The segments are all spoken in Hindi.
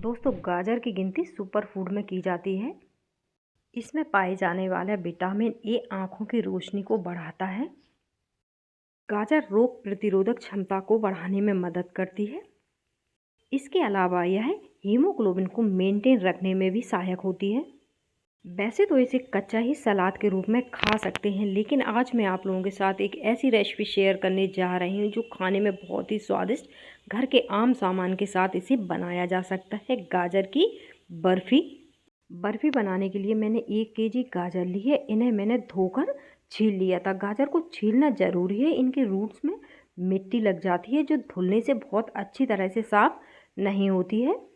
दोस्तों, गाजर की गिनती सुपर फूड में की जाती है। इसमें पाए जाने वाला विटामिन ए आँखों की रोशनी को बढ़ाता है। गाजर रोग प्रतिरोधक क्षमता को बढ़ाने में मदद करती है। इसके अलावा यह हीमोग्लोबिन को मेंटेन रखने में भी सहायक होती है। वैसे तो इसे कच्चा ही सलाद के रूप में खा सकते हैं, लेकिन आज मैं आप लोगों के साथ एक ऐसी रेसिपी शेयर करने जा रही हूँ जो खाने में बहुत ही स्वादिष्ट, घर के आम सामान के साथ इसे बनाया जा सकता है। गाजर की बर्फ़ी। बर्फ़ी बनाने के लिए मैंने 1 केजी गाजर ली है। इन्हें मैंने धोकर छील लिया था। गाजर को छीलना ज़रूरी है, इनके रूट्स में मिट्टी लग जाती है जो धुलने से बहुत अच्छी तरह से साफ़ नहीं होती है।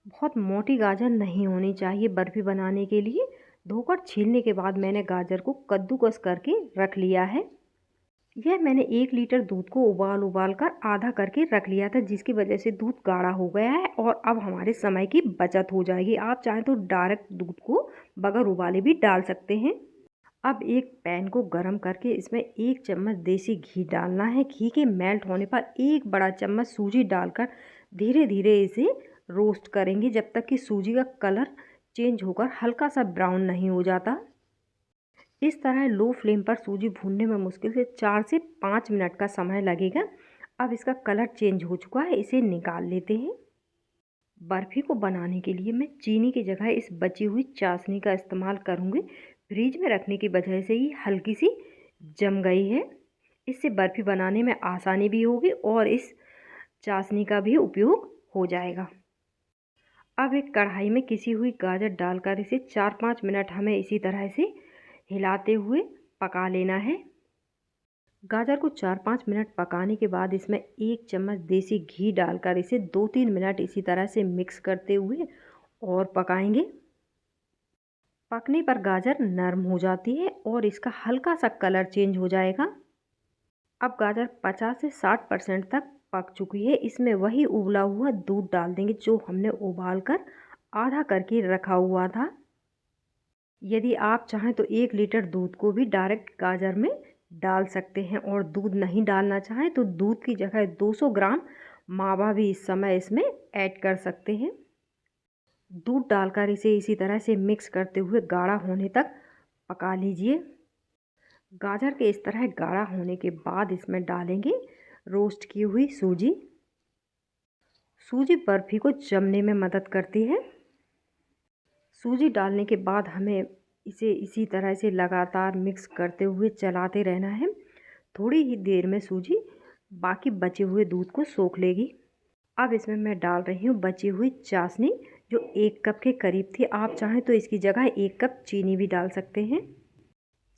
बहुत मोटी गाजर नहीं होनी चाहिए बर्फ़ी बनाने के लिए। धोकर छीलने के बाद मैंने गाजर को कद्दूकस करके रख लिया है। यह मैंने 1 लीटर दूध को उबाल कर आधा करके रख लिया था, जिसकी वजह से दूध गाढ़ा हो गया है और अब हमारे समय की बचत हो जाएगी। आप चाहें तो डायरेक्ट दूध को बगैर उबाले भी डाल सकते हैं। अब एक पैन को गरम करके इसमें 1 चम्मच देसी घी डालना है। घी के मेल्ट होने पर 1 बड़ा चम्मच सूजी डालकर धीरे धीरे इसे रोस्ट करेंगे जब तक कि सूजी का कलर चेंज होकर हल्का सा ब्राउन नहीं हो जाता। इस तरह लो फ्लेम पर सूजी भूनने में मुश्किल से 4 से 5 मिनट का समय लगेगा। अब इसका कलर चेंज हो चुका है, इसे निकाल लेते हैं। बर्फ़ी को बनाने के लिए मैं चीनी की जगह इस बची हुई चाशनी का इस्तेमाल करूँगी। फ्रिज में रखने की वजह से ही हल्की सी जम गई है। इससे बर्फ़ी बनाने में आसानी भी होगी और इस चाशनी का भी उपयोग हो जाएगा। अब एक कढ़ाई में किसी हुई गाजर डालकर इसे 4-5 मिनट हमें इसी तरह से हिलाते हुए पका लेना है। गाजर को 4-5 मिनट पकाने के बाद इसमें 1 चम्मच देसी घी डालकर इसे 2-3 मिनट इसी तरह से मिक्स करते हुए और पकाएंगे। पकने पर गाजर नरम हो जाती है और इसका हल्का सा कलर चेंज हो जाएगा। अब गाजर 50 से 60% तक पक चुकी है। इसमें वही उबला हुआ दूध डाल देंगे जो हमने उबाल कर आधा करके रखा हुआ था। यदि आप चाहें तो 1 लीटर दूध को भी डायरेक्ट गाजर में डाल सकते हैं और दूध नहीं डालना चाहें तो दूध की जगह 200 ग्राम मावा भी इस समय इसमें ऐड कर सकते हैं। दूध डालकर इसे इसी तरह से मिक्स करते हुए गाढ़ा होने तक पका लीजिए। गाजर के इस तरह गाढ़ा होने के बाद इसमें डालेंगे रोस्ट की हुई सूजी। सूजी बर्फ़ी को जमने में मदद करती है। सूजी डालने के बाद हमें इसे इसी तरह से लगातार मिक्स करते हुए चलाते रहना है। थोड़ी ही देर में सूजी बाकी बचे हुए दूध को सोख लेगी। अब इसमें मैं डाल रही हूँ बची हुई चाशनी जो 1 कप के करीब थी। आप चाहें तो इसकी जगह 1 कप चीनी भी डाल सकते हैं।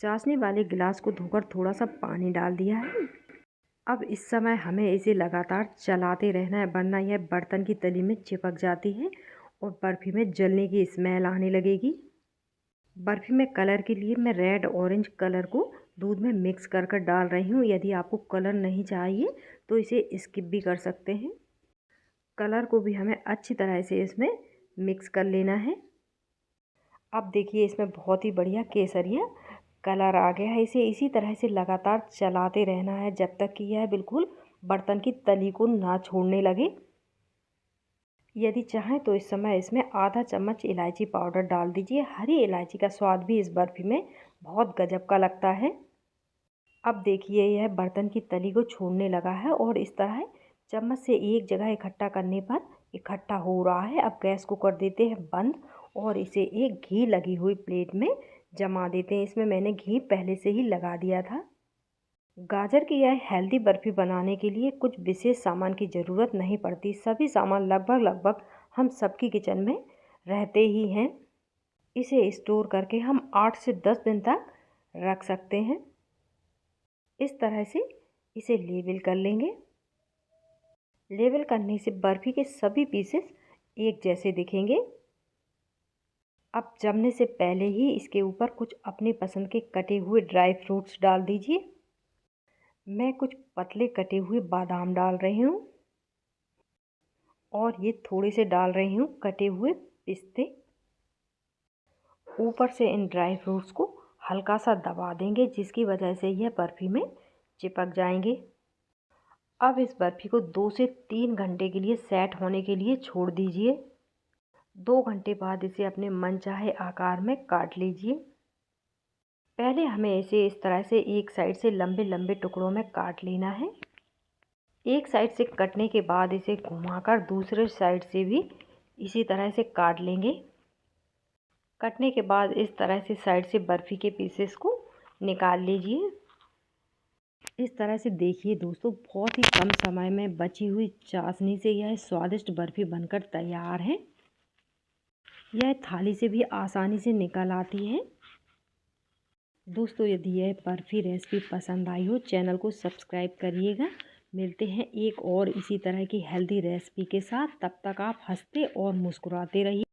चाशनी वाले गिलास को धोकर थोड़ा सा पानी डाल दिया है। अब इस समय हमें इसे लगातार चलाते रहना है, वरना यह बर्तन की तली में चिपक जाती है और बर्फ़ी में जलने की स्मेल आने लगेगी। बर्फ़ी में कलर के लिए मैं रेड ऑरेंज कलर को दूध में मिक्स कर डाल रही हूँ। यदि आपको कलर नहीं चाहिए तो इसे स्किप भी कर सकते हैं। कलर को भी हमें अच्छी तरह से इसमें मिक्स कर लेना है। अब देखिए इसमें बहुत ही बढ़िया केसरिया कलर आ गया है। इसे इसी तरह से लगातार चलाते रहना है जब तक कि यह बिल्कुल बर्तन की तली को ना छोड़ने लगे। यदि चाहें तो इस समय इसमें आधा चम्मच इलायची पाउडर डाल दीजिए। हरी इलायची का स्वाद भी इस बर्फ़ी में बहुत गजब का लगता है। अब देखिए यह बर्तन की तली को छोड़ने लगा है और इस तरह चम्मच से एक जगह इकट्ठा करने पर इकट्ठा हो रहा है। अब गैस को कर देते हैं बंद और इसे एक घी लगी हुई प्लेट में जमा देते हैं। इसमें मैंने घी पहले से ही लगा दिया था। गाजर की यह हेल्दी बर्फ़ी बनाने के लिए कुछ विशेष सामान की ज़रूरत नहीं पड़ती। सभी सामान लगभग हम सबकी किचन में रहते ही हैं। इसे स्टोर करके हम 8 से 10 दिन तक रख सकते हैं। इस तरह से इसे लेबल कर लेंगे। लेबल करने से बर्फ़ी के सभी पीसेस एक जैसे दिखेंगे। अब जमने से पहले ही इसके ऊपर कुछ अपनी पसंद के कटे हुए ड्राई फ्रूट्स डाल दीजिए। मैं कुछ पतले कटे हुए बादाम डाल रही हूँ और ये थोड़े से डाल रही हूँ कटे हुए पिस्ते। ऊपर से इन ड्राई फ्रूट्स को हल्का सा दबा देंगे जिसकी वजह से यह बर्फ़ी में चिपक जाएंगे। अब इस बर्फ़ी को 2 से 3 घंटे के लिए सेट होने के लिए छोड़ दीजिए। 2 घंटे बाद इसे अपने मनचाहे आकार में काट लीजिए। पहले हमें इसे इस तरह से एक साइड से लंबे लंबे टुकड़ों में काट लेना है। एक साइड से कटने के बाद इसे घुमाकर दूसरे साइड से भी इसी तरह से काट लेंगे। कटने के बाद इस तरह से साइड से बर्फ़ी के पीसेस को निकाल लीजिए। इस तरह से देखिए दोस्तों, बहुत ही कम समय में बची हुई चाशनी से यह स्वादिष्ट बर्फ़ी बनकर तैयार है। यह थाली से भी आसानी से निकल आती है। दोस्तों, यदि यह बर्फ़ी रेसिपी पसंद आई हो, चैनल को सब्सक्राइब करिएगा। मिलते हैं एक और इसी तरह की हेल्दी रेसिपी के साथ। तब तक आप हंसते और मुस्कुराते रहिए।